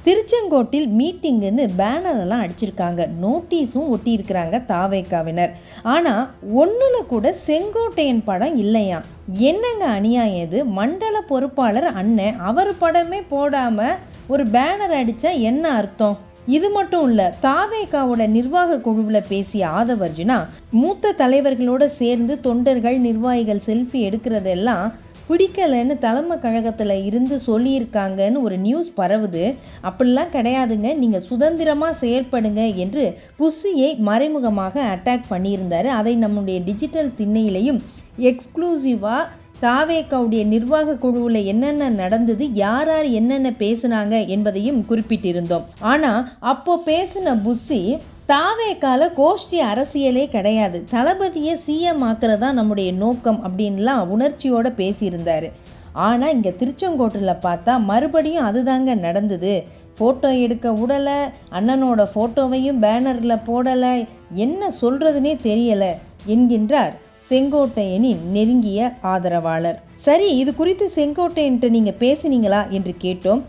திருச்செங்கோட்டில் மீட்டிங்குன்னு பேனரெல்லாம் அடிச்சிருக்காங்க, நோட்டீஸும் ஒட்டியிருக்கிறாங்க தாவேக்காவினர். ஆனால் ஒன்றில் கூட செங்கோட்டையன் படம் இல்லையா? என்னங்க அநியாயம் இது? மண்டல பொறுப்பாளர் அண்ணன் அவர் படமே போடாமல் ஒரு பேனர் அடித்தா என்ன அர்த்தம்? இது மட்டும் இல்லை, தாவேக்காவோட நிர்வாக குழுவில் பேசிய ஆதவர்ஜுனா மூத்த தலைவர்களோடு சேர்ந்து தொண்டர்கள் நிர்வாகிகள் செல்ஃபி எடுக்கிறதெல்லாம் பிடிக்கலைன்னு தலைமை கழகத்தில் இருந்து சொல்லியிருக்காங்கன்னு ஒரு நியூஸ் பரவுது. அப்படிலாம் கிடையாதுங்க, நீங்கள் சுதந்திரமாக செயல்படுங்க என்று புஸ்ஸியை மறைமுகமாக அட்டாக் பண்ணியிருந்தார். அதை நம்முடைய டிஜிட்டல் திண்ணையிலையும் எக்ஸ்க்ளூசிவாக தாவேக்காவுடைய நிர்வாக குழுவில் என்னென்ன நடந்தது, யார் யார் என்னென்ன பேசுனாங்க என்பதையும் குறிப்பிட்டிருந்தோம். ஆனால் அப்போ பேசின புஸ்ஸி தாவேக்கால கோஷ்டி அரசியலே கிடையாது, தளபதியை சிஎம் ஆக்குறதா நம்முடைய நோக்கம் அப்படின்லாம் உணர்ச்சியோடு பேசியிருந்தார். ஆனால் இங்கே திருச்செங்கோட்டில் பார்த்தா மறுபடியும் அதுதாங்க நடந்தது. ஃபோட்டோ எடுக்க விடலை, அண்ணனோட ஃபோட்டோவையும் பேனரில் போடலை, என்ன சொல்கிறதுனே தெரியலை என்கின்றார் செங்கோட்டையனின் நெருங்கிய ஆதரவாளர். சரி, இது குறித்து செங்கோட்டையன்ட்டு நீங்கள் பேசினீங்களா என்று கேட்டோம்.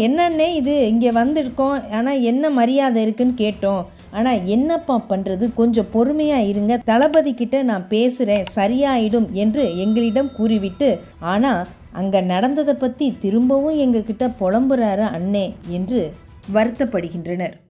என்னன்னே இது இங்கே வந்திருக்கோம், ஆனால் என்ன மரியாதை இருக்குன்னு கேட்டோம். ஆனால் என்னப்பா பண்ணுறது, கொஞ்சம் பொறுமையாக இருங்க, தளபதி கிட்ட நான் பேசுகிறேன், சரியாயிடும் என்று எங்களிடம் கூறிவிட்டு, ஆனால் அங்கே நடந்ததை பற்றி திரும்பவும் எங்ககிட்ட புலம்புறாரு அண்ணே என்று வருத்தப்படுகின்றனர்.